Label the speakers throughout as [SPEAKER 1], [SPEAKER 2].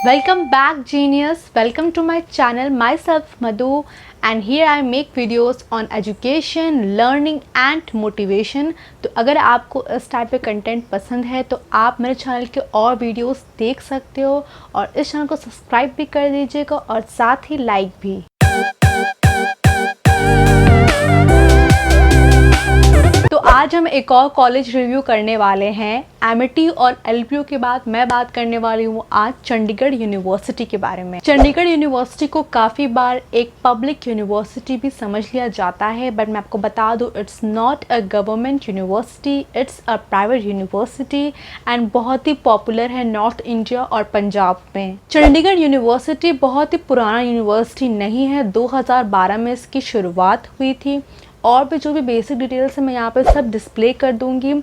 [SPEAKER 1] Welcome back genius, welcome to my channel, myself Madhu, and here I make videos on education, learning and motivation। तो अगर आपको इस type के content पसंद है तो आप मेरे चैनल के और वीडियोस देख सकते हो और इस चैनल को सब्सक्राइब भी कर दीजिएगा और साथ ही लाइक भी। तो आज हम एक और कॉलेज रिव्यू करने वाले हैं। एमिटी और एलपीयू के बाद मैं बात करने वाली हूँ आज चंडीगढ़ यूनिवर्सिटी के बारे में। चंडीगढ़ यूनिवर्सिटी को काफ़ी बार एक पब्लिक यूनिवर्सिटी भी समझ लिया जाता है, बट मैं आपको बता दूँ it's not a government university, it's a private university and बहुत ही पॉपुलर है नॉर्थ इंडिया और पंजाब में। चंडीगढ़ यूनिवर्सिटी बहुत ही पुराना यूनिवर्सिटी नहीं है, 2012 में इसकी शुरुआत हुई थी और भी जो भी बेसिक डिटेल्स है मैं यहाँ पे सब डिस्प्ले कर दूँगी।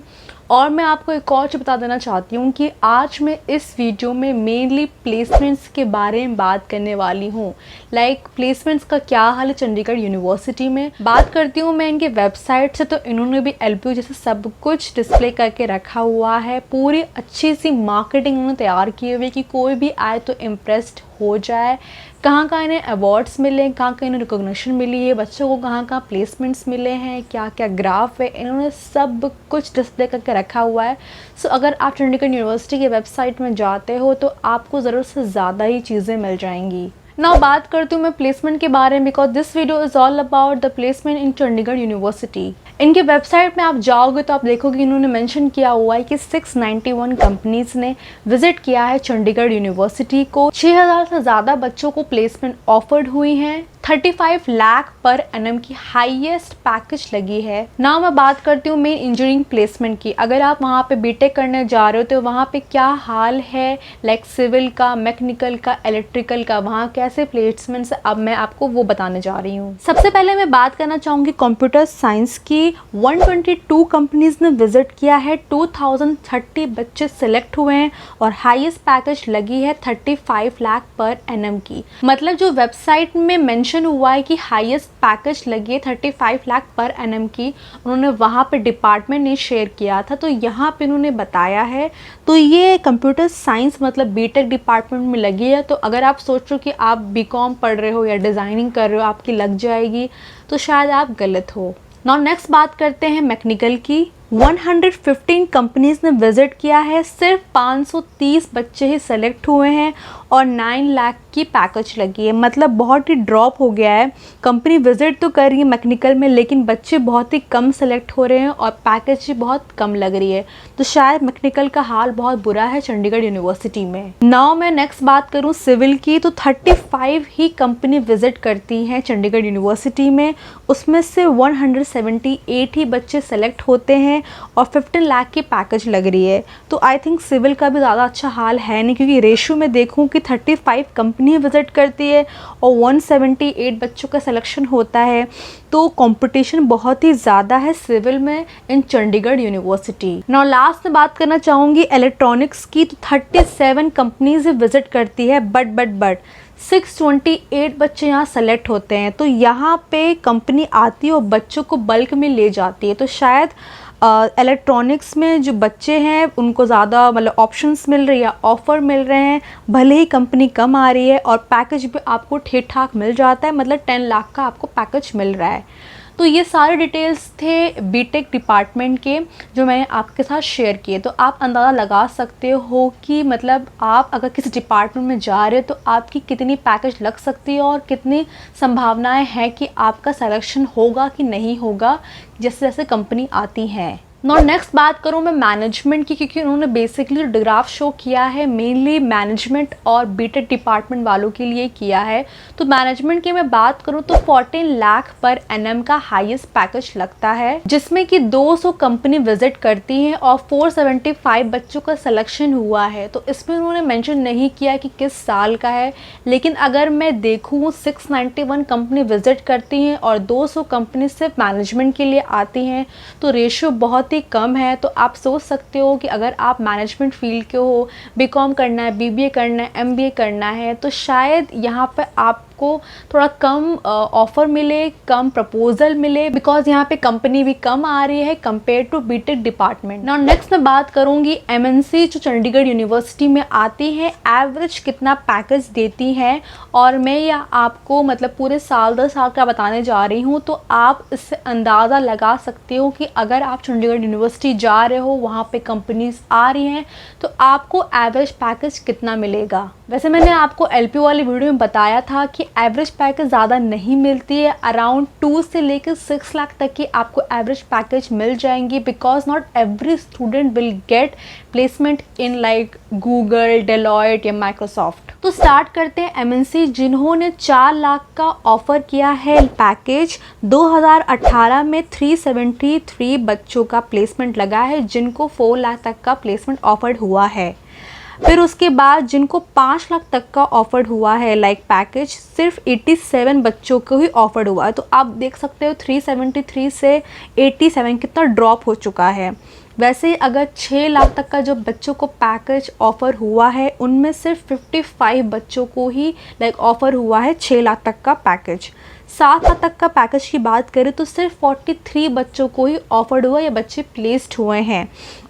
[SPEAKER 1] और मैं आपको एक और चीज़ बता देना चाहती हूँ कि आज मैं इस वीडियो में मेनली प्लेसमेंट्स के बारे में बात करने वाली हूँ। लाइक प्लेसमेंट्स का क्या हाल है चंडीगढ़ यूनिवर्सिटी में। बात करती हूँ मैं इनके वेबसाइट से, तो इन्होंने भी एलपीयू जैसे सब कुछ डिस्प्ले करके रखा हुआ है। पूरी अच्छी सी मार्केटिंग उन्होंने तैयार की हुई कि कोई भी आए तो इम्प्रेस्ड हो जाए। कहाँ कहाँ इन्हें अवार्ड्स मिले हैं, कहाँ कहाँ इन्हें रिकॉग्निशन मिली है, बच्चों को कहाँ कहाँ प्लेसमेंट्स मिले हैं, क्या क्या ग्राफ है, इन्होंने सब कुछ डिस्प्ले करके रखा हुआ है। सो अगर आप चंडीगढ़ यूनिवर्सिटी की वेबसाइट में जाते हो तो आपको ज़रूरत से ज़्यादा ही चीज़ें मिल जाएंगी। नाउ बात करती हूँ मैं प्लेसमेंट के बारे में, because this video is all about the placement in Chandigarh university. इनके वेबसाइट में आप जाओगे तो आप देखोगे इन्होंने मेंशन किया हुआ है कि 691 कंपनीज़ ने विजिट किया है चंडीगढ़ यूनिवर्सिटी को। 6000 से ज़्यादा बच्चों को प्लेसमेंट ऑफर्ड हुई हैं। 35 लाख पर एनम की हाईएस्ट पैकेज लगी है। ना मैं बात करती हूँ मेन इंजीनियरिंग प्लेसमेंट की। अगर आप वहाँ पे बीटेक करने जा रहे हो तो वहाँ पे क्या हाल है, लाइक सिविल का, मैकेनिकल का, इलेक्ट्रिकल का, वहाँ कैसे प्लेसमेंट्स, अब मैं आपको वो बताने जा रही हूँ। सबसे पहले मैं बात करना चाहूँगी कंप्यूटर साइंस की। 122 कंपनीज ने विजिट किया है, 2030 बच्चे सिलेक्ट हुए हैं और हाईएस्ट पैकेज लगी है 35 लाख पर एनम की। मतलब जो वेबसाइट में मेंशन हुआ है कि हाईएस्ट पैकेज लगी है 35 लाख पर एनम की, उन्होंने वहाँ पे डिपार्टमेंट ने शेयर किया था, तो यहाँ पे उन्होंने बताया है। तो ये कंप्यूटर साइंस मतलब बीटेक डिपार्टमेंट में लगी है। तो अगर आप सोच रहे हो कि आप बीकॉम पढ़ रहे हो या डिज़ाइनिंग कर रहे हो आपकी लग जाएगी, तो शायद आप गलत हो। नाउ नेक्स्ट बात करते हैं मैकेनिकल की। 115 कंपनीज ने विजिट किया है, सिर्फ 530 बच्चे ही सेलेक्ट हुए हैं और 9 लाख की पैकेज लगी है। मतलब बहुत ही ड्रॉप हो गया है। कंपनी विजिट तो कर रही है मैकेनिकल में, लेकिन बच्चे बहुत ही कम सेलेक्ट हो रहे हैं और पैकेज भी बहुत कम लग रही है। तो शायद मैकेनिकल का हाल बहुत बुरा है चंडीगढ़ यूनिवर्सिटी में। नाउ मैं नेक्स्ट बात करूँ सिविल की, तो 35 ही कंपनी विजिट करती हैं चंडीगढ़ यूनिवर्सिटी में। उसमें से 178 ही बच्चे सेलेक्ट होते हैं और 15 लाख की पैकेज लग रही है। तो आई थिंक सिविल का भी ज़्यादा अच्छा हाल है नहीं, क्योंकि रेशियो में देखूं कि 35 कंपनी विजिट करती है और 178 बच्चों का सिलेक्शन होता है, तो कंपटीशन बहुत ही ज़्यादा है सिविल में इन चंडीगढ़ यूनिवर्सिटी। नाउ लास्ट में बात करना चाहूँगी इलेक्ट्रॉनिक्स की, तो 37 कंपनीज विजिट करती है, बट 628 बच्चे यहाँ सेलेक्ट होते हैं। तो यहाँ पे कंपनी आती है और बच्चों को बल्क में ले जाती है। तो शायद इलेक्ट्रॉनिक्स में जो बच्चे हैं उनको ज़्यादा मतलब ऑप्शंस मिल रही है, ऑफ़र मिल रहे हैं, भले ही कंपनी कम आ रही है और पैकेज भी आपको ठीक ठाक मिल जाता है। मतलब 10 लाख का आपको पैकेज मिल रहा है। तो ये सारे डिटेल्स थे बीटेक डिपार्टमेंट के जो मैंने आपके साथ शेयर किए। तो आप अंदाज़ा लगा सकते हो कि मतलब आप अगर किसी डिपार्टमेंट में जा रहे हो तो आपकी कितनी पैकेज लग सकती है और कितनी संभावनाएं हैं कि आपका सिलेक्शन होगा कि नहीं होगा जैसे जैसे कंपनी आती हैं। और नेक्स्ट बात करूँ मैं मैनेजमेंट की, क्योंकि उन्होंने बेसिकली ग्राफ शो किया है मेनली मैनेजमेंट और बीटेक डिपार्टमेंट वालों के लिए किया है। तो मैनेजमेंट की मैं बात करूँ तो 14 लाख पर एनम का हाईएस्ट पैकेज लगता है, जिसमें कि 200 कंपनी विजिट करती हैं और 475 बच्चों का सिलेक्शन हुआ है। तो इसमें उन्होंने मेंशन नहीं किया कि किस साल का है, लेकिन अगर मैं देखूँ 691 कंपनी विजिट करती हैं और 200 कंपनी सिर्फ मैनेजमेंट के लिए आती हैं, तो रेशियो बहुत ही कम है। तो आप सोच सकते हो कि अगर आप मैनेजमेंट फील्ड के हो, बीकॉम करना है, बीबीए करना है, एमबीए करना है, तो शायद यहाँ पर आप आपको थोड़ा कम ऑफ़र मिले, कम प्रपोजल मिले, बिकॉज यहाँ पे कंपनी भी कम आ रही है compare to B Tech department. Now next मैं बात करूँगी एमएनसी जो चंडीगढ़ यूनिवर्सिटी में आती है एवरेज कितना पैकेज देती है, और मैं यह आपको मतलब पूरे साल 10 साल का बताने जा रही हूँ, तो आप इससे अंदाज़ा लगा सकते हो कि अगर आप चंडीगढ़ यूनिवर्सिटी जा रहे हो, वहाँ पे कंपनीज आ रही हैं, तो आपको एवरेज पैकेज कितना मिलेगा। वैसे मैंने आपको एलपी वाली वीडियो में बताया था कि एवरेज पैकेज ज़्यादा नहीं मिलती है, अराउंड 2 से लेकर 6 लाख तक की आपको एवरेज पैकेज मिल जाएंगी, because not every student will get placement in like Google, Deloitte या माइक्रोसॉफ्ट। तो स्टार्ट करते हैं एमएनसी जिन्होंने 4 लाख का ऑफ़र किया है पैकेज। 2018 में 373 बच्चों का प्लेसमेंट लगा है जिनको 4 लाख तक का प्लेसमेंट ऑफर्ड हुआ है। फिर उसके बाद जिनको 5 लाख तक का ऑफर्ड हुआ है लाइक पैकेज, सिर्फ 87 बच्चों को ही ऑफर्ड हुआ है। तो आप देख सकते हो 373 से 87 कितना ड्रॉप हो चुका है। वैसे अगर 6 लाख तक का जो बच्चों को पैकेज ऑफ़र हुआ है, उनमें सिर्फ 55 बच्चों को ही लाइक ऑफ़र हुआ है 6 लाख तक का पैकेज। 7 लाख तक का पैकेज की बात करें तो सिर्फ 43 बच्चों को ही ऑफ़र्ड हुआ या बच्चे प्लेस्ड हुए हैं।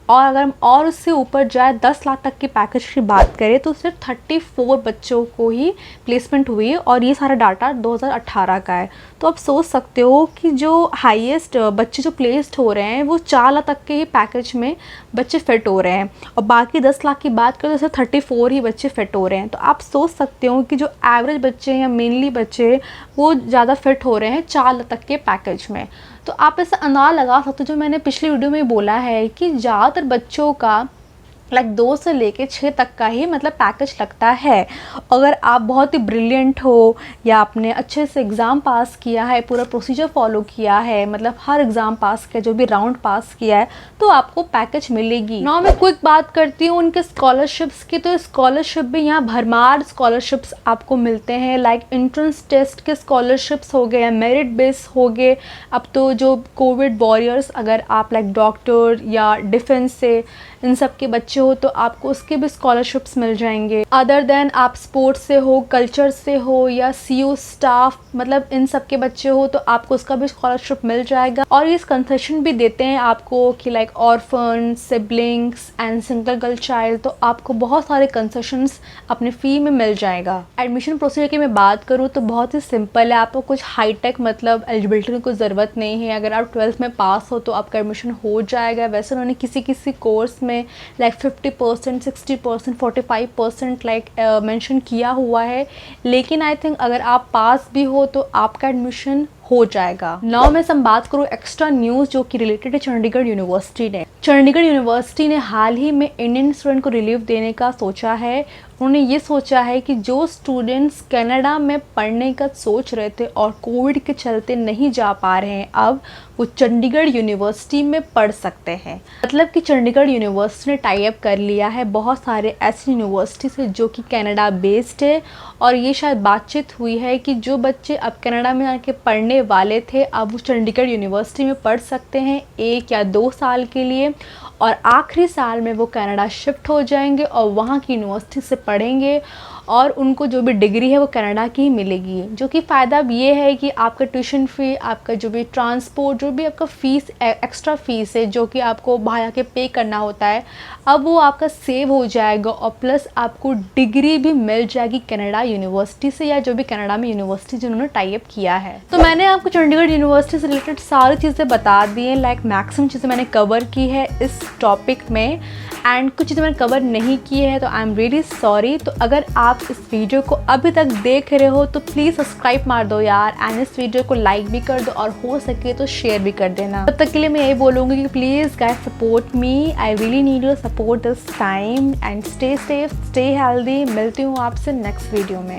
[SPEAKER 1] और अगर हम और उससे ऊपर जाए 10 लाख तक की पैकेज की बात करें तो सिर्फ 34 बच्चों को ही प्लेसमेंट हुई है, और ये सारा डाटा 2018 का है। तो आप सोच सकते हो कि जो हाईएस्ट बच्चे जो प्लेस्ड हो रहे हैं वो 4 लाख तक के ही पैकेज में बच्चे फिट हो रहे हैं, और बाकी 10 लाख की बात करें तो सिर्फ 34 ही बच्चे फिट हो रहे हैं। तो आप सोच सकते हो कि जो एवरेज बच्चे हैं या मेनली बच्चे वो ज़्यादा फिट हो रहे हैं 4 लाख तक के पैकेज में। तो आप ऐसा अंदाज़ा लगा सकते हो, जो मैंने पिछली वीडियो में बोला है कि ज़्यादातर बच्चों का लाइक 2 से लेके 6 तक का ही मतलब पैकेज लगता है। अगर आप बहुत ही ब्रिलियंट हो या आपने अच्छे से एग्ज़ाम पास किया है, पूरा प्रोसीजर फॉलो किया है, मतलब हर एग्ज़ाम पास किया, जो भी राउंड पास किया है, तो आपको पैकेज मिलेगी। नाउ मैं क्विक बात करती हूँ उनके स्कॉलरशिप्स की। तो स्कॉलरशिप भी यहाँ भरमार स्कॉलरशिप्स आपको मिलते हैं, लाइक एंट्रेंस टेस्ट के स्कॉलरशिप्स हो गए, मेरिट बेस हो गए। अब तो जो कोविड वॉरियर्स, अगर आप लाइक डॉक्टर या डिफेंस से इन सब के बच्चे हो तो आपको उसके भी स्कॉलरशिप्स मिल जाएंगे। अदर देन आप स्पोर्ट्स से हो, कल्चर से हो या सीयू स्टाफ, मतलब इन सब के बच्चे हो तो आपको उसका भी स्कॉलरशिप मिल जाएगा। और ये कंसेशन भी देते हैं आपको कि like orphan, siblings and single girl child, तो आपको बहुत सारे कंसेशंस अपने फ़ी में मिल जाएगा। एडमिशन प्रोसीजर की मैं बात करूँ तो बहुत ही सिंपल है, आपको कुछ हाईटेक मतलब एलिजिबिलिटी की कोई ज़रूरत नहीं है। अगर आप 12th में पास हो तो आपका एडमिशन हो जाएगा। वैसे उन्होंने किसी किसी कोर्स में लाइक 50%, 60%, 45% लाइक मेंशन किया हुआ है, लेकिन आई थिंक अगर आप पास भी हो तो आपका एडमिशन हो जाएगा। नाउ मैं सब बात करूँ एक्स्ट्रा न्यूज़ जो कि रिलेटेड है चंडीगढ़ यूनिवर्सिटी ने। चंडीगढ़ यूनिवर्सिटी ने हाल ही में इंडियन स्टूडेंट को रिलीफ देने का सोचा है। उन्होंने ये सोचा है कि जो स्टूडेंट्स कनाडा में पढ़ने का सोच रहे थे और कोविड के चलते नहीं जा पा रहे हैं, अब वो चंडीगढ़ यूनिवर्सिटी में पढ़ सकते हैं। मतलब कि चंडीगढ़ यूनिवर्सिटी ने टाई अप कर लिया है बहुत सारे ऐसी यूनिवर्सिटी से जो कि कनाडा बेस्ड है, और ये शायद बातचीत हुई है कि जो बच्चे अब कनाडा में आके पढ़ने वाले थे अब वो चंडीगढ़ यूनिवर्सिटी में पढ़ सकते हैं 1 या 2 साल के लिए, और आखिरी साल में वो कनाडा शिफ्ट हो जाएंगे और वहाँ की यूनिवर्सिटी से पढ़ेंगे, और उनको जो भी डिग्री है वो कनाडा की ही मिलेगी। जो कि फ़ायदा ये है कि आपका ट्यूशन फ़ी, आपका जो भी ट्रांसपोर्ट, जो भी आपका फ़ीस, एक्स्ट्रा फ़ीस है जो कि आपको बाहर आके पे करना होता है, अब वो आपका सेव हो जाएगा, और प्लस आपको डिग्री भी मिल जाएगी कनाडा यूनिवर्सिटी से या जो भी कनाडा में यूनिवर्सिटी जिन्होंने टाई अप किया है। तो मैंने आपको चंडीगढ़ यूनिवर्सिटी से रिलेटेड सारी चीज़ें बता दी हैं, लाइक मैक्सिमम चीज़ें मैंने कवर की है इस टॉपिक में, एंड कुछ चीज़ें मैंने कवर नहीं की है तो आई एम रियली सॉरी। तो अगर आप इस वीडियो को अभी तक देख रहे हो तो प्लीज़ सब्सक्राइब मार दो यार, एंड इस वीडियो को लाइक भी कर दो, और हो सके तो शेयर भी कर देना। तब तक के लिए मैं यही बोलूँगी कि please guys support me, I really need your support this time, and stay safe, stay healthy. मिलती हूँ आपसे नेक्स्ट वीडियो में।